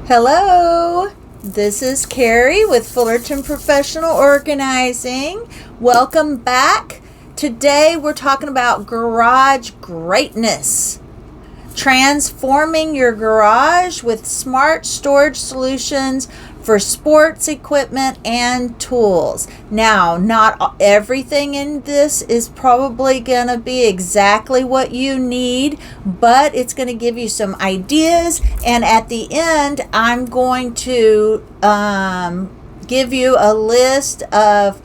Hello, this is Carrie with Fullerton Professional Organizing. Welcome back. Today we're talking about garage greatness. Transforming your garage with smart storage solutions for sports equipment and tools. Now, not everything in this is probably going to be exactly what you need, but it's going to give you some ideas. And at the end, I'm going to give you a list of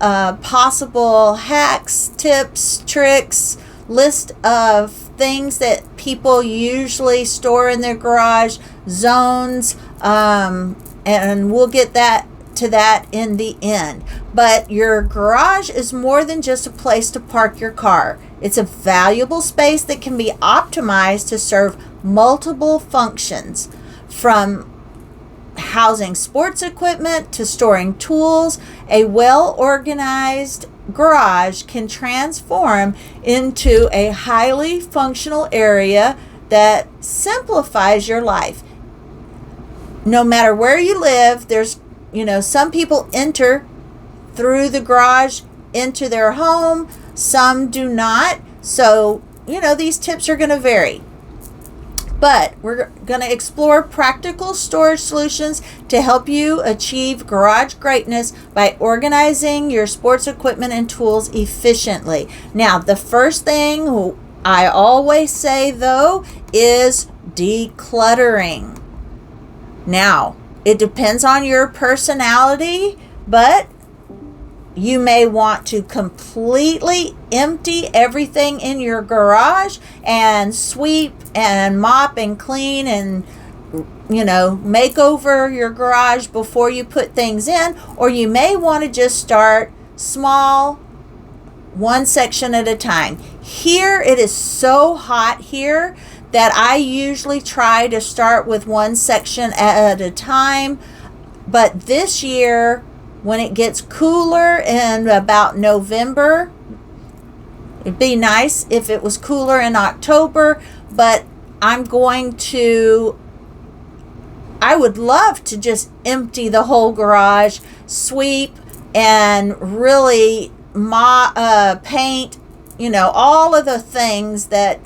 possible hacks, tips, tricks, list of things that people usually store in their garage, zones, and we'll get to that in the end. But your garage is more than just a place to park your car. It's a valuable space that can be optimized to serve multiple functions, from housing sports equipment to storing tools. A well-organized garage can transform into a highly functional area that simplifies your life. No matter where you live, there's, some people enter through the garage into their home, some do not. So, these tips are going to vary. But we're going to explore practical storage solutions to help you achieve garage greatness by organizing your sports equipment and tools efficiently. Now, the first thing I always say, though, is decluttering. Now, it depends on your personality, but you may want to completely empty everything in your garage and sweep and mop and clean and, make over your garage before you put things in. Or you may want to just start small, one section at a time. Here, it is so hot here that I usually try to start with one section at a time. But this year, when it gets cooler in about November, it'd be nice if it was cooler in October, but I would love to just empty the whole garage, sweep, and really paint, all of the things that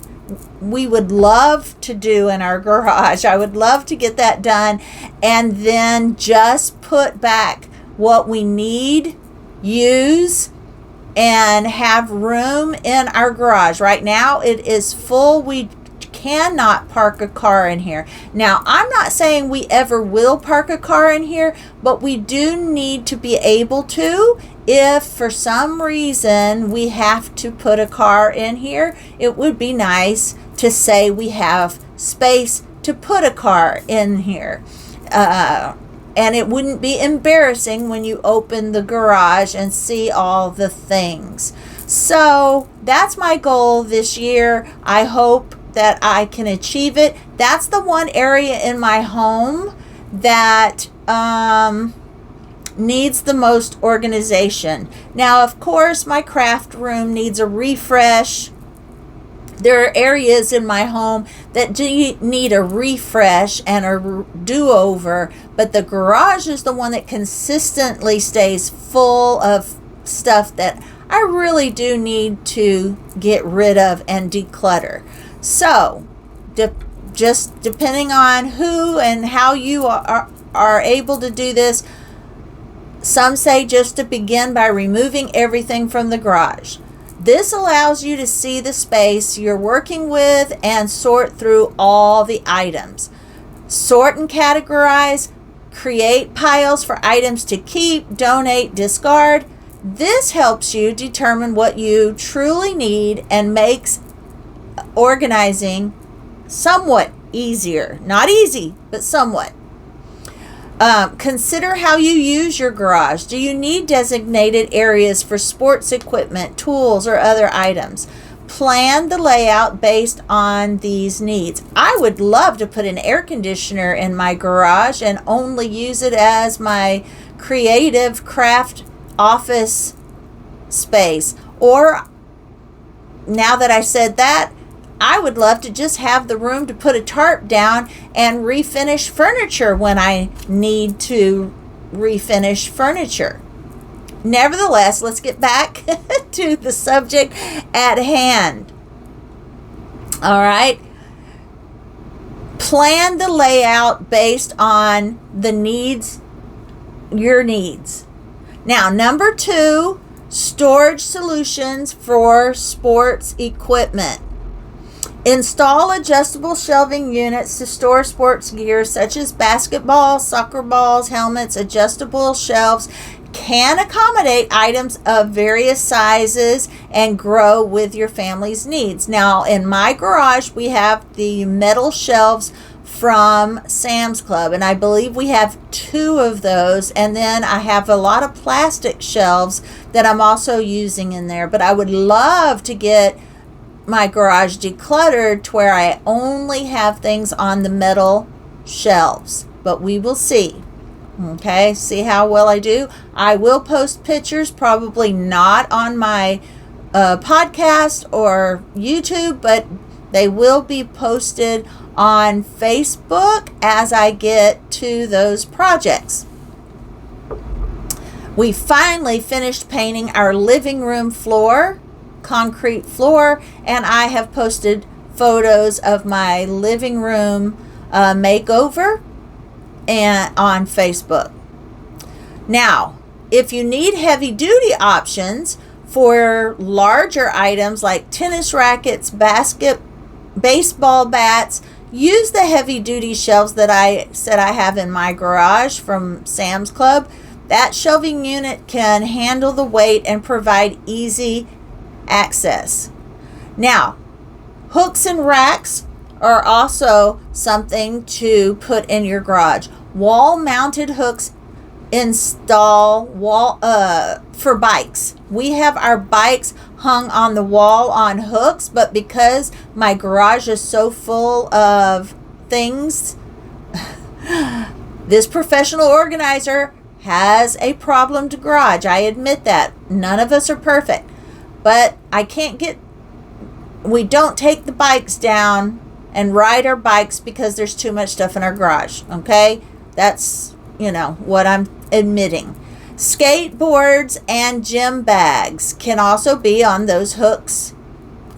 we would love to do in our garage. I would love to get that done, and then just put back what we need, use, and have room in our garage. Right now it is full. We cannot park a car in here. Now, I'm not saying we ever will park a car in here, but we do need to be able to. If for some reason we have to put a car in here, it would be nice to say we have space to put a car in here. And it wouldn't be embarrassing when you open the garage and see all the things. So that's my goal this year. I hope that I can achieve it. That's the one area in my home that needs the most organization. Now, of course, my craft room needs a refresh. There are areas in my home that do need a refresh and a do-over, but the garage is the one that consistently stays full of stuff that I really do need to get rid of and declutter. So, just depending on who and how you are able to do this, some say just to begin by removing everything from the garage. This allows you to see the space you're working with and sort through all the items. Sort and categorize, create piles for items to keep, donate, discard. This helps you determine what you truly need and makes organizing somewhat easier. Not easy, but somewhat. Consider how you use your garage. Do you need designated areas for sports equipment, tools, or other items? Plan the layout based on these needs. I would love to put an air conditioner in my garage and only use it as my creative craft office space. Or, now that I said that, I would love to just have the room to put a tarp down and refinish furniture when I need to refinish furniture. Nevertheless, let's get back to the subject at hand. All right. Plan the layout based on the needs, your needs. Now, number 2, storage solutions for sports equipment. Install adjustable shelving units to store sports gear such as basketballs, soccer balls, helmets. Adjustable shelves can accommodate items of various sizes and grow with your family's needs. Now, in my garage, we have the metal shelves from Sam's Club, and I believe we have 2 of those, and then I have a lot of plastic shelves that I'm also using in there. But I would love to get my garage decluttered to where I only have things on the metal shelves, but we will see. Okay, see how well I do. I will post pictures, probably not on my podcast or YouTube, but they will be posted on Facebook as I get to those projects. We finally finished painting our living room floor, concrete floor, and I have posted photos of my living room makeover and on Facebook. Now, if you need heavy duty options for larger items like tennis rackets, baseball bats, use the heavy duty shelves that I said I have in my garage from Sam's Club. That shelving unit can handle the weight and provide easy access. Now, hooks and racks are also something to put in your garage. Wall-mounted hooks install for bikes. We have our bikes hung on the wall on hooks, but because my garage is so full of things, this professional organizer has a problem to garage. I admit that. None of us are perfect. But we don't take the bikes down and ride our bikes because there's too much stuff in our garage. Okay? That's, what I'm admitting. Skateboards and gym bags can also be on those hooks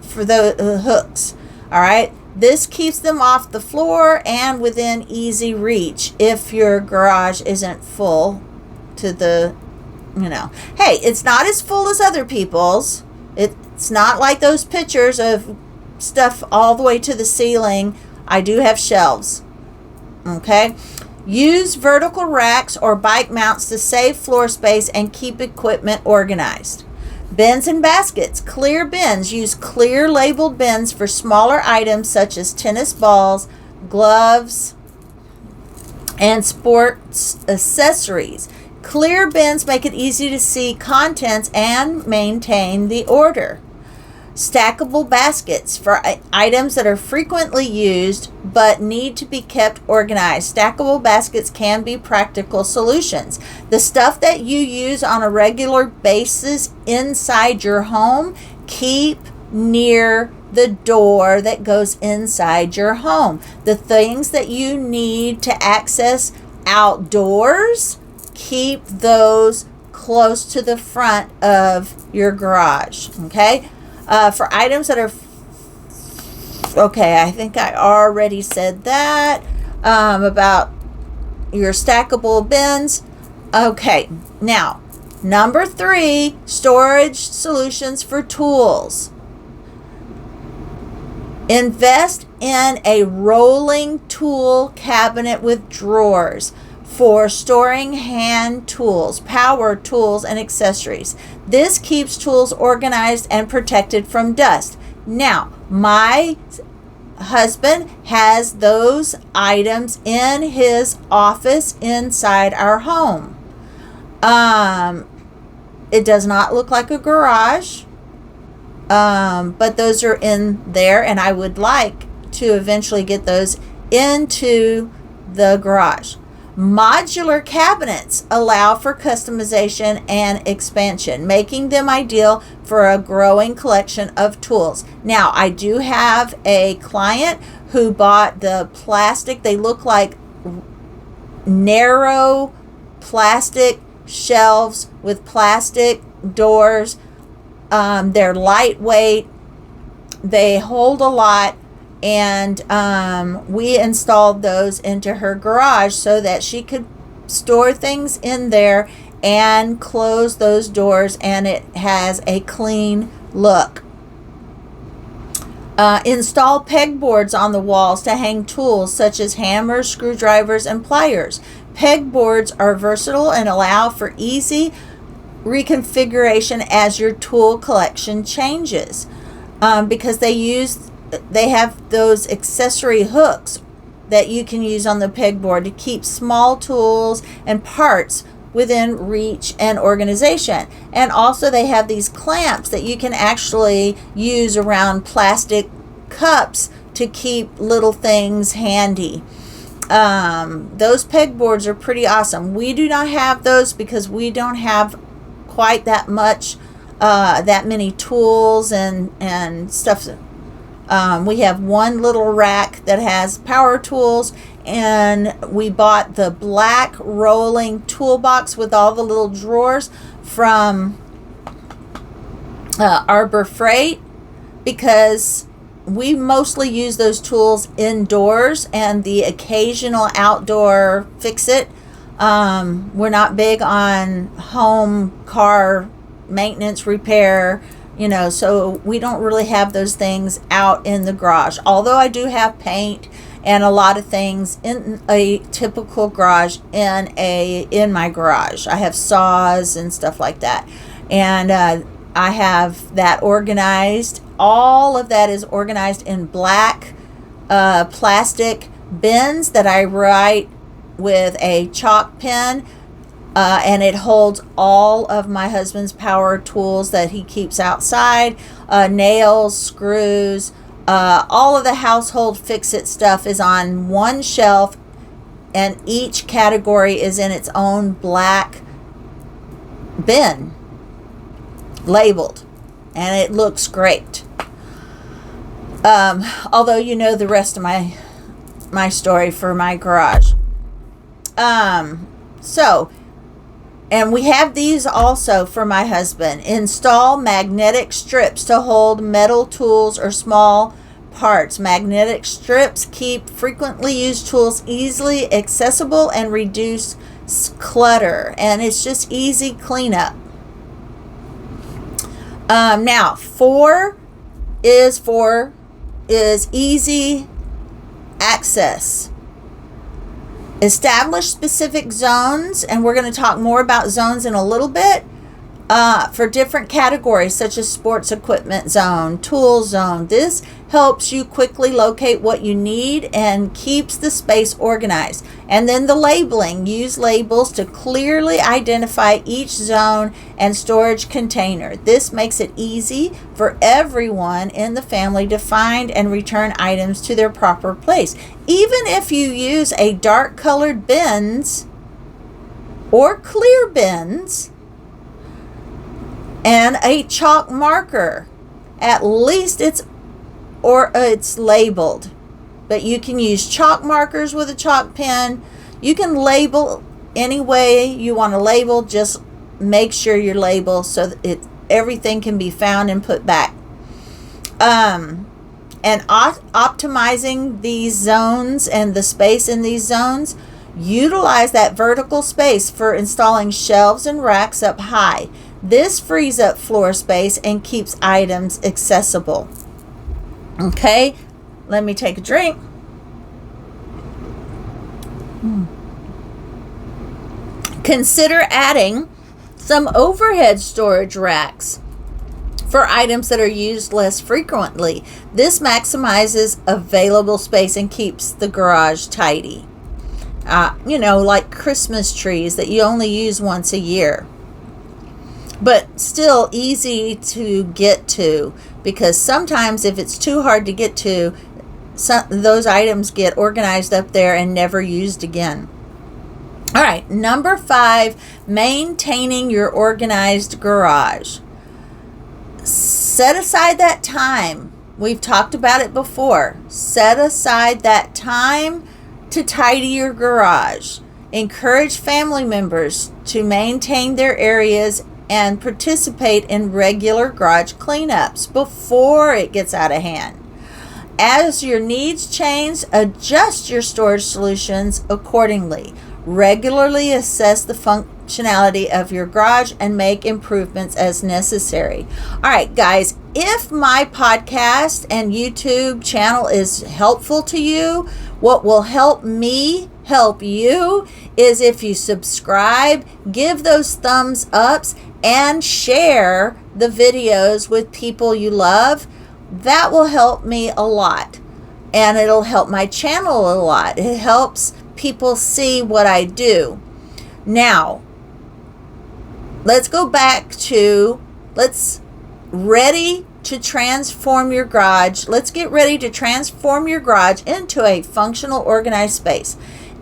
for the hooks. All right? This keeps them off the floor and within easy reach if your garage isn't full to the, Hey, it's not as full as other people's. It's not like those pictures of stuff all the way to the ceiling. I do have shelves. Okay? Use vertical racks or bike mounts to save floor space and keep equipment organized. Bins and baskets. Clear bins. Use clear labeled bins for smaller items such as tennis balls, gloves, and sports accessories. Clear bins make it easy to see contents and maintain the order. Stackable baskets for items that are frequently used but need to be kept organized. Stackable baskets can be practical solutions. The stuff that you use on a regular basis inside your home, keep near the door that goes inside your home. The things that you need to access outdoors, keep those close to the front of your garage. Okay? For items that are, I think I already said that about your stackable bins. Okay, now, number 3, storage solutions for tools. Invest in a rolling tool cabinet with drawers for storing hand tools, power tools, and accessories. This keeps tools organized and protected from dust. Now, my husband has those items in his office inside our home. It does not look like a garage, but those are in there, and I would like to eventually get those into the garage. Modular cabinets allow for customization and expansion, making them ideal for a growing collection of tools. Now, I do have a client who bought the plastic, they look like narrow plastic shelves with plastic doors. They're lightweight, they hold a lot, and we installed those into her garage so that she could store things in there and close those doors, and it has a clean look. Install pegboards on the walls to hang tools such as hammers, screwdrivers, and pliers. Pegboards are versatile and allow for easy reconfiguration as your tool collection changes, because they have those accessory hooks that you can use on the pegboard to keep small tools and parts within reach and organization. And also they have these clamps that you can actually use around plastic cups to keep little things handy. Those pegboards are pretty awesome. We do not have those because we don't have quite that much, that many tools and stuff. We have one little rack that has power tools, and we bought the black rolling toolbox with all the little drawers from Arbor Freight, because we mostly use those tools indoors and the occasional outdoor fix-it. We're not big on home car maintenance repair, so we don't really have those things out in the garage. Although I do have paint and a lot of things in a typical garage in my garage. I have saws and stuff like that. And I have that organized. All of that is organized in black plastic bins that I write with a chalk pen. And it holds all of my husband's power tools that he keeps outside, nails, screws, all of the household fix-it stuff is on one shelf, and each category is in its own black bin, labeled, and it looks great. Although you know the rest of my story for my garage. And we have these also for my husband. Install magnetic strips to hold metal tools or small parts. Magnetic strips keep frequently used tools easily accessible and reduce clutter. And it's just easy cleanup. Now, 4 is easy access. Establish specific zones, and we're going to talk more about zones in a little bit, for different categories such as sports equipment zone, tool zone. This helps you quickly locate what you need and keeps the space organized. And then the labeling. Use labels to clearly identify each zone and storage container. This makes it easy for everyone in the family to find and return items to their proper place. Even if you use a dark colored bins or clear bins and a chalk marker, at least it's labeled. But you can use chalk markers with a chalk pen. You can label any way you want to label. Just make sure you label so that everything can be found and put back. And optimizing these zones and the space in these zones, utilize that vertical space for installing shelves and racks up high. This frees up floor space and keeps items accessible. Okay, let me take a drink. Consider adding some overhead storage racks for items that are used less frequently. This maximizes available space and keeps the garage tidy. Like Christmas trees that you only use once a year. But still easy to get to, because sometimes if it's too hard to get to, those items get organized up there and never used again. All right, number 5, maintaining your organized garage. Set aside that time. We've talked about it before. Set aside that time to tidy your garage. Encourage family members to maintain their areas and participate in regular garage cleanups before it gets out of hand. As your needs change, adjust your storage solutions accordingly. Regularly assess the functionality of your garage and make improvements as necessary. All right, guys, if my podcast and YouTube channel is helpful to you, what will help me help you is if you subscribe, give those thumbs ups, and share the videos with people you love. That will help me a lot, and it'll help my channel a lot. It helps people see what I do. Now, let's go back to ready to transform your garage. Let's get ready to transform your garage into a functional, organized space.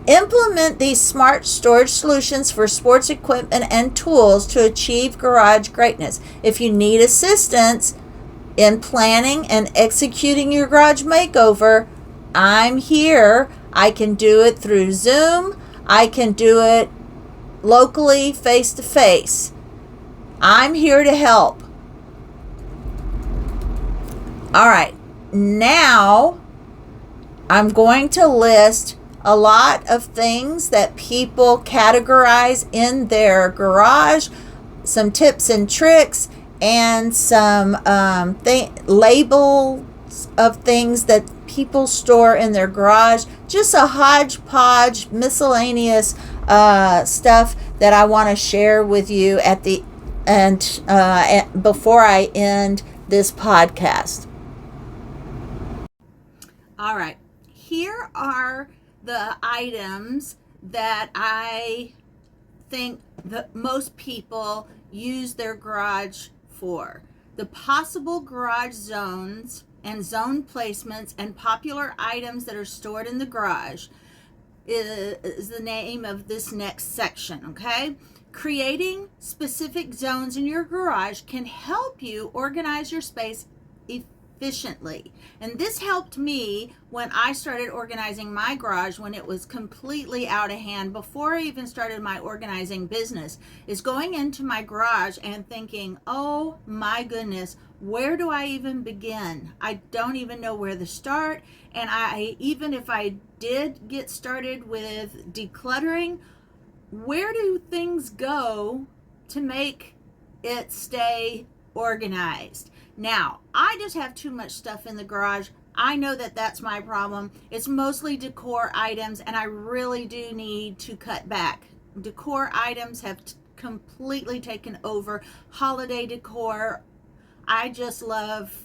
Implement these smart storage solutions for sports equipment and tools to achieve garage greatness. If you need assistance in planning and executing your garage makeover, I'm here. I can do it through Zoom. I can do it locally, face to face. I'm here to help. All right, now I'm going to list a lot of things that people categorize in their garage, some tips and tricks, and some labels of things that people store in their garage. Just a hodgepodge, miscellaneous stuff that I want to share with you at the end before I end this podcast. All right, here are the items that I think that most people use their garage for. The possible garage zones and zone placements and popular items that are stored in the garage is the name of this next section, okay? Creating specific zones in your garage can help you organize your space efficiently. And this helped me when I started organizing my garage when it was completely out of hand. Before I even started my organizing business, is going into my garage and thinking, oh my goodness, where do I even begin? I don't even know where to start. And even if I did get started with decluttering, where do things go to make it stay organized? Now, I just have too much stuff in the garage. I know that that's my problem. It's mostly decor items, and I really do need to cut back. Decor items have completely taken over. Holiday decor, I just love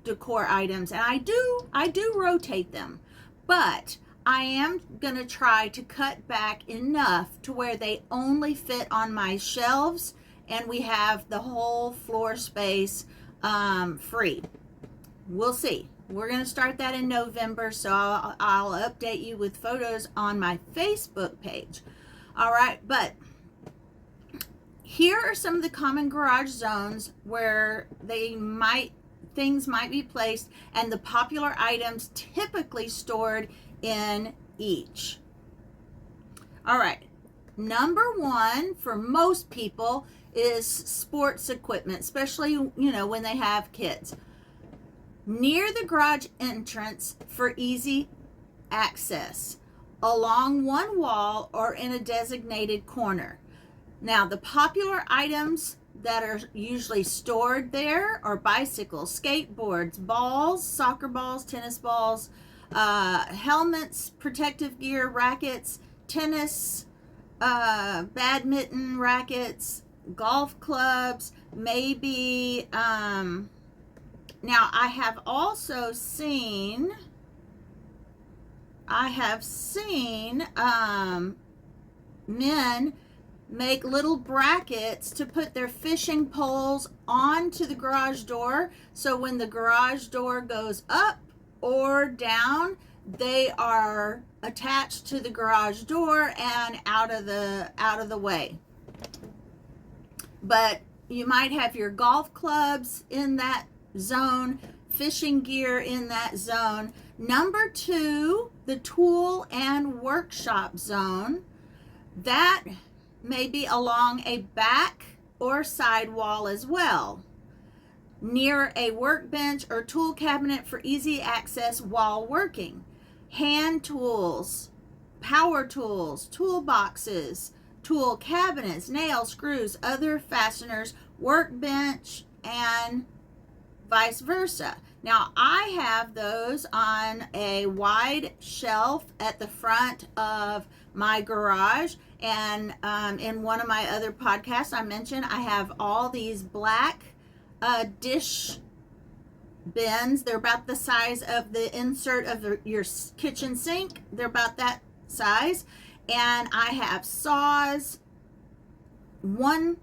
decor items, and I do rotate them, but I am going to try to cut back enough to where they only fit on my shelves and we have the whole floor space free. We'll see. We're going to start that in November, so I'll update you with photos on my Facebook page. All right, but here are some of the common garage zones where things might be placed and the popular items typically stored in each. All right, number 1 for most people is sports equipment, especially when they have kids. Near the garage entrance for easy access, along one wall or in a designated corner. Now, the popular items that are usually stored there are bicycles, skateboards, balls, soccer balls, tennis balls, helmets, protective gear, rackets, tennis, badminton rackets, golf clubs, maybe. Now, I have also seen men make little brackets to put their fishing poles onto the garage door, so when the garage door goes up or down, they are attached to the garage door and out of the way. But you might have your golf clubs in that zone, fishing gear in that zone. Number 2, the tool and workshop zone. That may be along a back or side wall as well, near a workbench or tool cabinet for easy access while working. Hand tools, power tools, toolboxes, tool cabinets, nails, screws, other fasteners, workbench, and vice versa. Now, I have those on a wide shelf at the front of my garage. And in one of my other podcasts I mentioned, I have all these black dish bins. They're about the size of the insert of your kitchen sink. They're about that size. And I have saws, one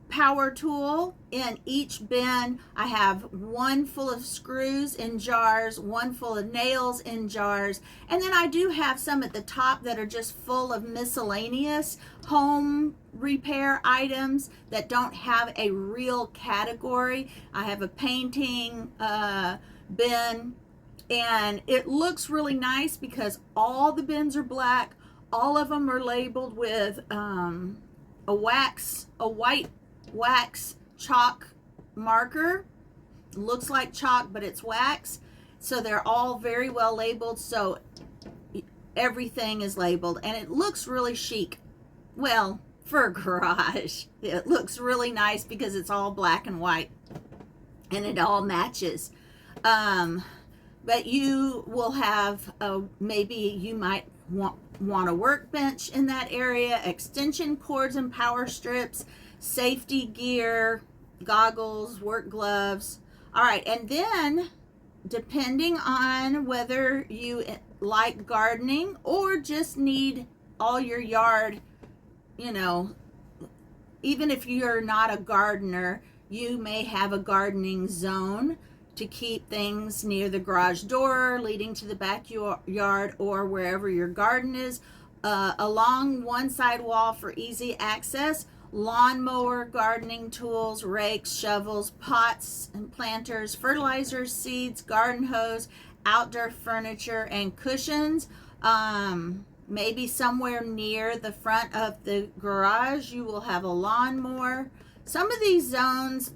power tool in each bin. I have one full of screws in jars, one full of nails in jars, and then I do have some at the top that are just full of miscellaneous home repair items that don't have a real category. I have a painting bin, and it looks really nice because all the bins are black. All of them are labeled with a white wax chalk marker. Looks like chalk, but it's wax. So they're all very well labeled. So everything is labeled, and it looks really chic. Well, for a garage, it looks really nice because it's all black and white, and it all matches. But you will have maybe you might want a workbench in that area, extension cords and power strips, safety gear, goggles, work gloves. All right, and then depending on whether you like gardening or just need all your yard, even if you're not a gardener, you may have a gardening zone to keep things near the garage door leading to the backyard or wherever your garden is. Along one side wall for easy access, lawnmower, gardening tools, rakes, shovels, pots and planters, fertilizers, seeds, garden hose, outdoor furniture, and cushions. Maybe somewhere near the front of the garage, you will have a lawnmower. Some of these zones,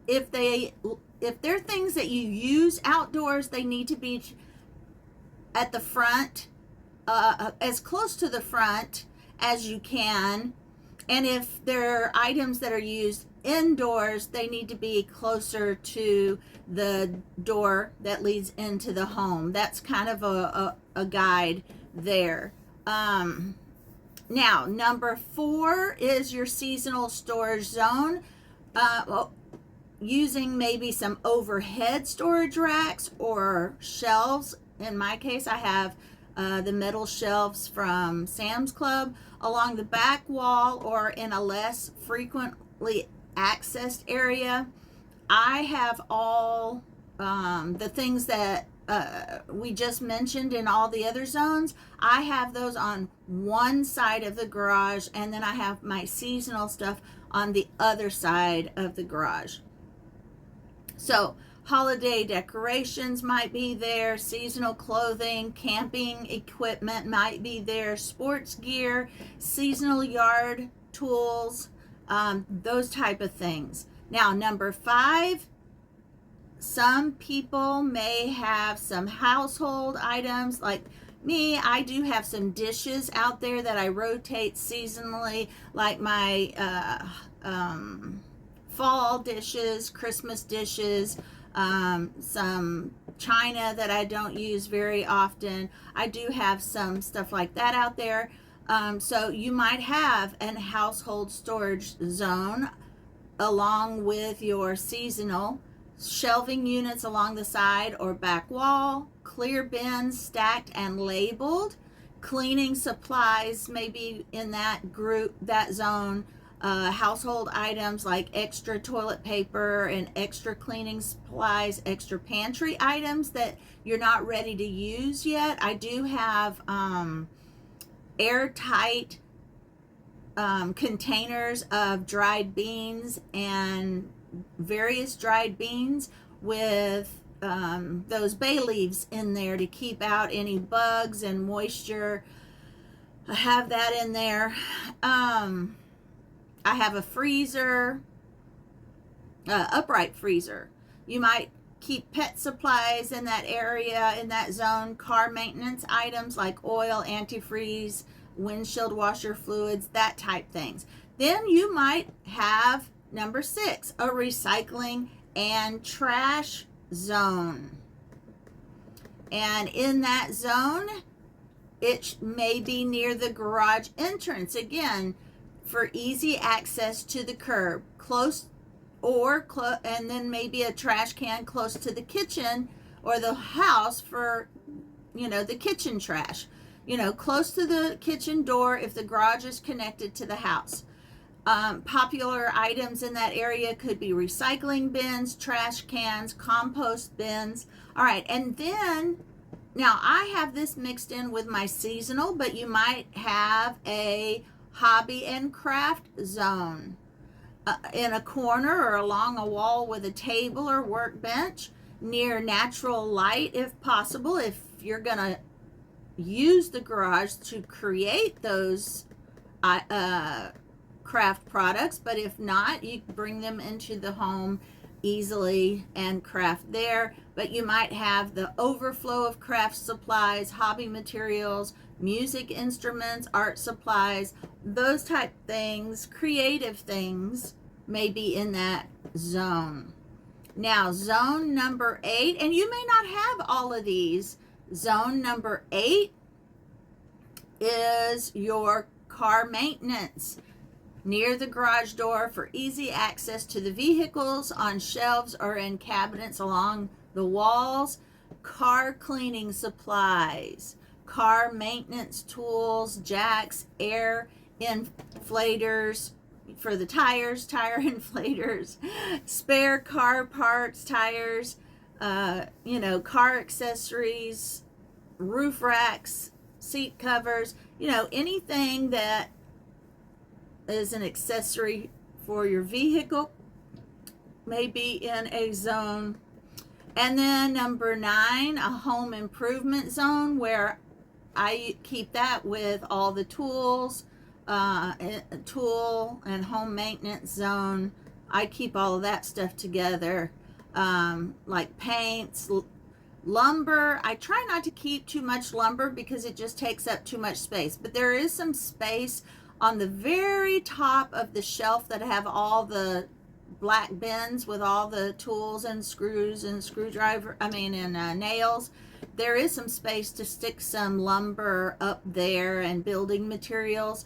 if they're things that you use outdoors, they need to be at the front, as close to the front as you can. And if there are items that are used indoors, they need to be closer to the door that leads into the home. That's kind of a guide there. Now, number 4 is your seasonal storage zone. Using maybe some overhead storage racks or shelves. In my case, I have the metal shelves from Sam's Club along the back wall or in a less frequently accessed area. I have all the things that we just mentioned in all the other zones. I have those on one side of the garage, and then I have my seasonal stuff on the other side of the garage. So holiday decorations might be there, seasonal clothing, camping equipment might be there, sports gear, seasonal yard tools, those type of things. Now, number 5, some people may have some household items. Like me, I do have some dishes out there that I rotate seasonally, like my fall dishes, Christmas dishes, some china that I don't use very often. I do have some stuff like that out there. So you might have an household storage zone along with your seasonal shelving units along the side or back wall, clear bins stacked and labeled, cleaning supplies maybe in that group, that zone, household items like extra toilet paper and extra cleaning supplies, extra pantry items that you're not ready to use yet. I do have airtight containers of dried beans and various dried beans with those bay leaves in there to keep out any bugs and moisture. I have that in there. I have a freezer, upright freezer. You might keep pet supplies in that area, in that zone, car maintenance items like oil, antifreeze, windshield washer fluids, that type things. Then you might have number 6, a recycling and trash zone. And in that zone, it may be near the garage entrance. Again, for easy access to the curb, and then maybe a trash can close to the kitchen or the house for, the kitchen trash, close to the kitchen door if the garage is connected to the house. Popular items in that area could be recycling bins, trash cans, compost bins. All right, and then now I have this mixed in with my seasonal, but you might have a hobby and craft zone in a corner or along a wall with a table or workbench near natural light if possible. If you're going to use the garage to create those craft products, but if not, you bring them into the home easily and craft there. But you might have the overflow of craft supplies, hobby materials, music instruments, art supplies, those type things, creative things may be in that zone. Now, zone number 8, and you may not have all of these. Zone number 8 is your car maintenance, near the garage door for easy access to the vehicles, on shelves or in cabinets along the walls, car cleaning supplies, car maintenance tools, jacks, air inflators for the tires, tire inflators, spare car parts, tires, car accessories, roof racks, seat covers, anything that is an accessory for your vehicle may be in a zone. And then number 9, a home improvement zone, where I keep that with all the tools, tool and home maintenance zone. I keep all of that stuff together, like paints, lumber. I try not to keep too much lumber because it just takes up too much space, but there is some space on the very top of the shelf that have all the black bins with all the tools and screws and nails. There is some space to stick some lumber up there and building materials,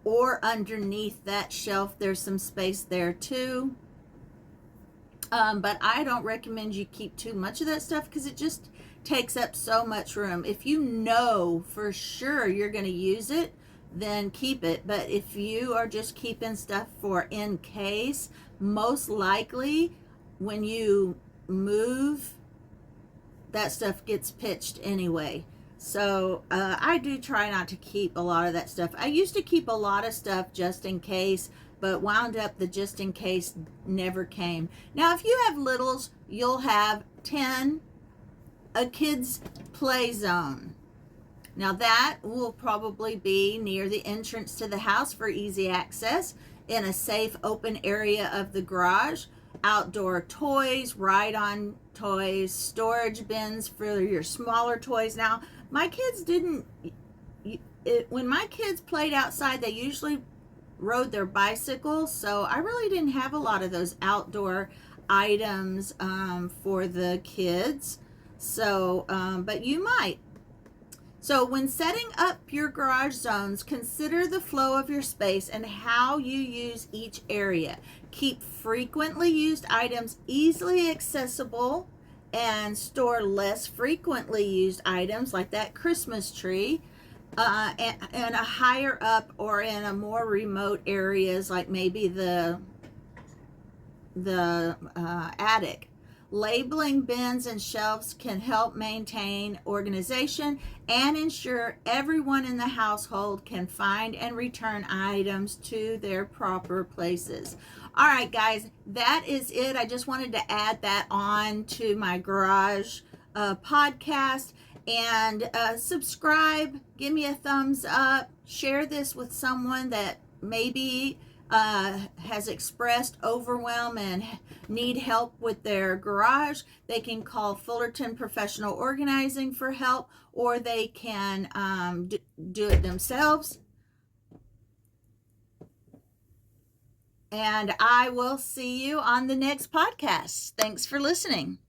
or underneath that shelf there's some space there too. But I don't recommend you keep too much of that stuff because it just takes up so much room. If you know for sure you're going to use it, then keep it. But if you are just keeping stuff for in case, most likely when you move, that stuff gets pitched anyway. So I do try not to keep a lot of that stuff. I used to keep a lot of stuff just in case, but wound up the just in case never came. Now, if you have littles, you'll have 10, a kids play zone. Now that will probably be near the entrance to the house for easy access, in a safe open area of the garage. Outdoor toys, ride-on toys, storage bins for your smaller toys. Now, my kids when my kids played outside, they usually rode their bicycles, so I really didn't have a lot of those outdoor items for the kids. So, but you might. So when setting up your garage zones, consider the flow of your space and how you use each area. Keep frequently used items easily accessible and store less frequently used items like that Christmas tree and a higher up or in a more remote areas, like maybe the attic. Labeling bins and shelves can help maintain organization and ensure everyone in the household can find and return items to their proper places. All right, guys, that is it. I just wanted to add that on to my garage podcast. And subscribe, give me a thumbs up, share this with someone that maybe has expressed overwhelm and need help with their garage. They can call Fullerton Professional Organizing for help, or they can do it themselves. And I will see you on the next podcast. Thanks for listening.